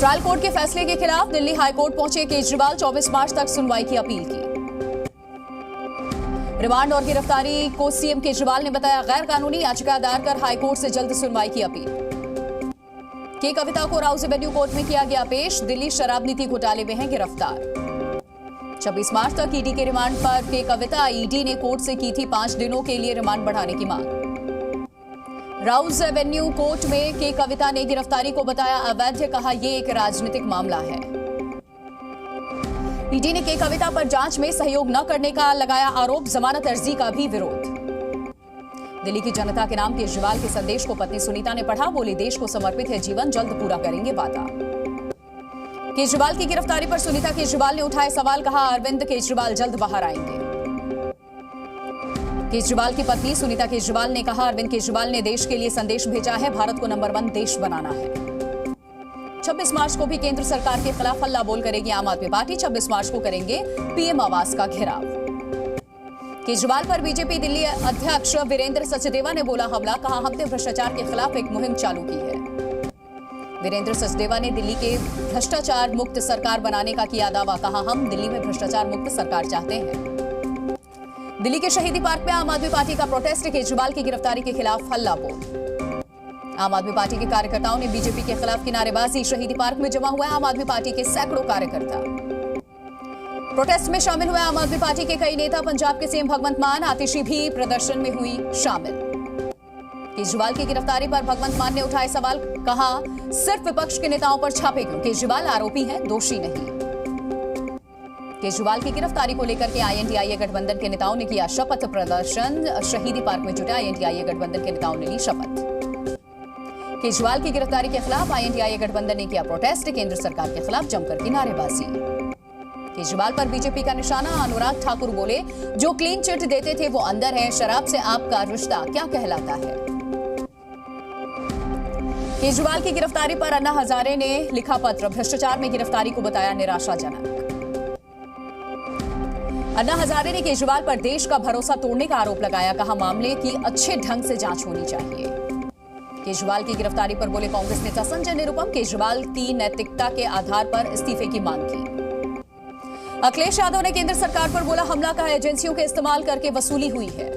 Trial court के फैसले के खिलाफ दिल्ली हाईकोर्ट पहुंचे केजरीवाल, 24 मार्च तक सुनवाई की अपील की। रिमांड और गिरफ्तारी को सीएम केजरीवाल ने बताया गैर कानूनी, याचिका दायर कर हाईकोर्ट से जल्द सुनवाई की अपील। के कविता को राउज एवेन्यू कोर्ट में किया गया पेश, दिल्ली शराब नीति घोटाले में है गिरफ्तार। 26 मार्च तक ईडी के रिमांड पर के कविता, ईडी ने कोर्ट से की थी 5 दिनों के लिए रिमांड बढ़ाने की मांग। राउज एवेन्यू कोर्ट में के कविता ने गिरफ्तारी को बताया अवैध, कहा यह एक राजनीतिक मामला है। ईडी ने के कविता पर जांच में सहयोग न करने का लगाया आरोप, जमानत अर्जी का भी विरोध। दिल्ली की जनता के नाम केजरीवाल के संदेश को पत्नी सुनीता ने पढ़ा, बोली देश को समर्पित है जीवन, जल्द पूरा करेंगे वादा। केजरीवाल की गिरफ्तारी पर सुनीता केजरीवाल ने उठाए सवाल, कहा अरविंद केजरीवाल जल्द बाहर आएंगे। केजरीवाल की पत्नी सुनीता केजरीवाल ने कहा अरविंद केजरीवाल ने देश के लिए संदेश भेजा है, भारत को नंबर 1 देश बनाना है। 26 मार्च को भी केंद्र सरकार के खिलाफ हल्ला बोल करेगी आम आदमी पार्टी, 26 मार्च को करेंगे पीएम आवास का घेराव। केजरीवाल पर बीजेपी दिल्ली अध्यक्ष वीरेंद्र सचदेवा ने बोला हमला, कहा हमने भ्रष्टाचार के खिलाफ एक मुहिम चालू की है। वीरेंद्र सचदेवा ने दिल्ली के भ्रष्टाचार मुक्त सरकार बनाने का किया दावा, कहा हम दिल्ली में भ्रष्टाचार मुक्त सरकार चाहते हैं। दिल्ली के शहीदी पार्क में आम आदमी पार्टी का प्रोटेस्ट, केजरीवाल की गिरफ्तारी के खिलाफ हल्ला बोल। आम आदमी पार्टी के कार्यकर्ताओं ने बीजेपी के खिलाफ की नारेबाजी, शहीदी पार्क में जमा हुए आम आदमी पार्टी के सैकड़ों कार्यकर्ता। प्रोटेस्ट में शामिल हुए आम आदमी पार्टी के कई नेता, पंजाब के सीएम भगवंत मान, आतिशी भी प्रदर्शन में हुई शामिल। केजरीवाल की गिरफ्तारी पर भगवंत मान ने उठाए सवाल, कहा सिर्फ विपक्ष के नेताओं पर छापे क्यों, केजरीवाल आरोपी हैं, दोषी नहीं। केजरीवाल की गिरफ्तारी को लेकर के आईएनडीआईए गठबंधन के नेताओं ने किया शपथ प्रदर्शन, शहीदी पार्क में जुटे आईएनडीआईए गठबंधन के नेताओं ने ली शपथ। केजरीवाल की गिरफ्तारी के खिलाफ आईएनडीआईए गठबंधन ने किया प्रोटेस्ट, केंद्र सरकार के खिलाफ जमकर की नारेबाजी। केजरीवाल पर बीजेपी का निशाना, अनुराग ठाकुर बोले जो क्लीन चिट देते थे वो अंदर है, शराब से आपका रिश्ता क्या कहलाता है। केजरीवाल की गिरफ्तारी पर अन्ना हजारे ने लिखा पत्र, भ्रष्टाचार में गिरफ्तारी को बताया निराशाजनक। अन्ना हजारे ने केजरीवाल पर देश का भरोसा तोड़ने का आरोप लगाया, कहा मामले की अच्छे ढंग से जांच होनी चाहिए। केजरीवाल की गिरफ्तारी पर बोले कांग्रेस नेता संजय निरुपम, केजरीवाल की नैतिकता के आधार पर इस्तीफे की मांग की। अखिलेश यादव ने केंद्र सरकार पर बोला हमला, कहा एजेंसियों के इस्तेमाल करके वसूली हुई है।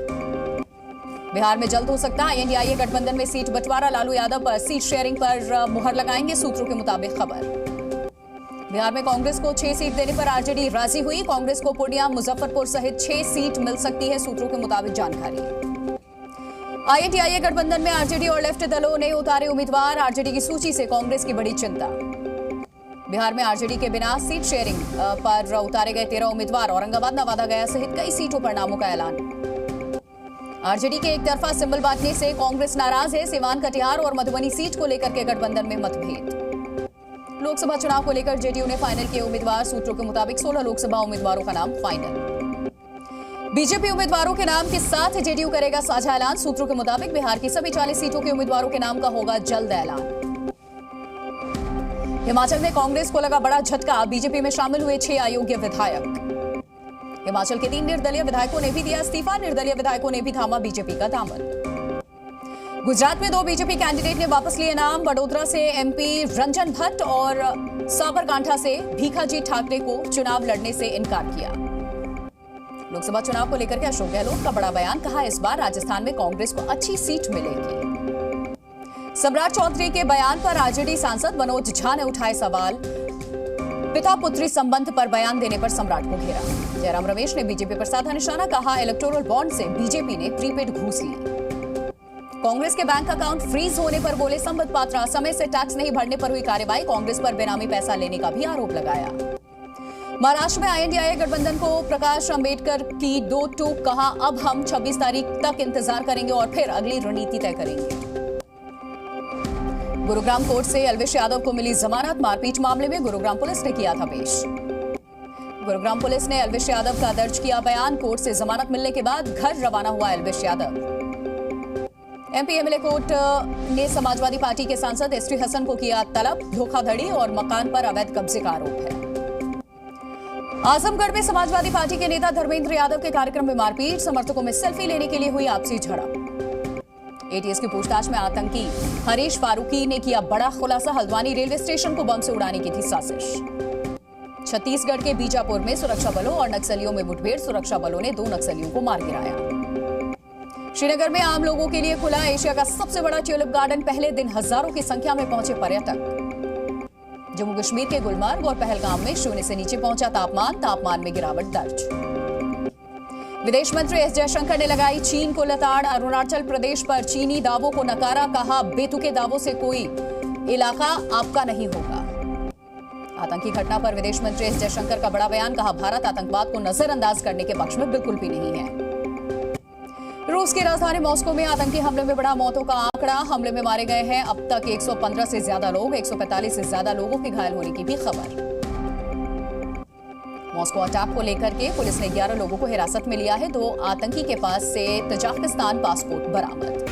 बिहार में जल्द हो सकता है आईएनडीआईए गठबंधन में सीट बंटवारा, लालू यादव पर सीट शेयरिंग पर मुहर लगाएंगे, सूत्रों के मुताबिक खबर। बिहार में कांग्रेस को 6 सीट देने पर आरजेडी राजी हुई, कांग्रेस को पूर्णिया, मुजफ्फरपुर सहित 6 सीट मिल सकती है, सूत्रों के मुताबिक जानकारी। आईएनडीआईए गठबंधन में आरजेडी और लेफ्ट दलों ने उतारे उम्मीदवार, आरजेडी की सूची से कांग्रेस की बड़ी चिंता। बिहार में आरजेडी के बिना सीट शेयरिंग पर उतारे गए 13 उम्मीदवार, औरंगाबाद, नवादा, गया सहित कई सीटों पर नामों का ऐलान। आरजेडी के एक तरफा सिंबल बांटने से कांग्रेस नाराज है, सिवान, कटिहार और मधुबनी सीट को लेकर के गठबंधन में मतभेद। लोकसभा चुनाव को लेकर जेडीयू ने फाइनल किए उम्मीदवार, सूत्रों के मुताबिक 16 लोकसभा उम्मीदवारों का नाम फाइनल। बीजेपी उम्मीदवारों के नाम के साथ जेडीयू करेगा साझा ऐलान, सूत्रों के मुताबिक बिहार की सभी 40 सीटों के उम्मीदवारों के नाम का होगा जल्द ऐलान। हिमाचल में कांग्रेस को लगा बड़ा झटका, बीजेपी में शामिल हुए 6 अयोग्य विधायक। हिमाचल के 3 निर्दलीय विधायकों ने भी दिया इस्तीफा, निर्दलीय विधायकों ने भी थामा बीजेपी का दामन। गुजरात में 2 बीजेपी कैंडिडेट ने वापस लिए नाम, वडोदरा से एमपी रंजन भट्ट और साबरकांठा से भीखाजी ठाकरे को चुनाव लड़ने से इनकार किया। लोकसभा चुनाव को लेकर के अशोक गहलोत का बड़ा बयान, कहा इस बार राजस्थान में कांग्रेस को अच्छी सीट मिलेगी। सम्राट चौधरी के बयान पर आरजेडी सांसद मनोज झा ने उठाए सवाल, पिता पुत्री संबंध पर बयान देने पर सम्राट को घेरा। जयराम रमेश ने बीजेपी पर साधा निशाना, कहा इलेक्टोरल बॉन्ड से बीजेपी ने प्रीपेड घूस ली। कांग्रेस के बैंक अकाउंट फ्रीज होने पर बोले संबित पात्रा, समय से टैक्स नहीं भरने पर हुई कार्रवाई, कांग्रेस पर बेनामी पैसा लेने का भी आरोप लगाया। महाराष्ट्र में आईएनडीआईए गठबंधन को प्रकाश अंबेडकर की 2 टूक, कहा अब हम 26 तारीख तक इंतजार करेंगे और फिर अगली रणनीति तय करेंगे। गुरुग्राम कोर्ट से एल्विश यादव को मिली जमानत, मारपीट मामले में गुरुग्राम पुलिस ने किया था पेश। गुरुग्राम पुलिस ने एल्विश यादव का दर्ज किया बयान, कोर्ट से जमानत मिलने के बाद घर रवाना हुआ Elvish Yadav. MP MLA court ने समाजवादी पार्टी के सांसद एसटी हसन को किया तलब, धोखाधड़ी और मकान पर अवैध कब्जे का आरोप है। आजमगढ़ में समाजवादी पार्टी के नेता धर्मेंद्र यादव के कार्यक्रम में मारपीट, समर्थकों में सेल्फी लेने के लिए हुई आपसी झड़प। एटीएस की पूछताछ में आतंकी हरीश फारूकी ने किया बड़ा खुलासा। हल्द्वानी रेलवे स्टेशन को बम से उड़ाने की थी साजिश। छत्तीसगढ़ के बीजापुर में सुरक्षा बलों और नक्सलियों में मुठभेड़। सुरक्षा बलों ने 2 नक्सलियों को मार गिराया। श्रीनगर में आम लोगों के लिए खुला एशिया का सबसे बड़ा ट्यूलिप गार्डन। पहले दिन हजारों की संख्या में पहुंचे पर्यटक। जम्मू कश्मीर के गुलमर्ग और पहलगाम में शून्य से नीचे पहुंचा तापमान में गिरावट दर्ज। विदेश मंत्री एस जयशंकर ने लगाई चीन को लताड़। अरुणाचल प्रदेश पर चीनी दावों को नकारा। कहा, बेतुके दावों से कोई इलाका आपका नहीं होगा। आतंकी घटना पर विदेश मंत्री एस जयशंकर का बड़ा बयान। कहा, भारत आतंकवाद को नजरअंदाज करने के पक्ष में बिल्कुल भी नहीं है। रूस की राजधानी मॉस्को में आतंकी हमले में बढ़ा मौतों का आंकड़ा। हमले में मारे गए हैं अब तक 115 से ज्यादा लोग। 145 से ज्यादा लोगों के घायल होने की भी खबर। मॉस्को अटैक को लेकर के पुलिस ने 11 लोगों को हिरासत में लिया है। 2 आतंकी के पास से तजाकिस्तान पासपोर्ट बरामद।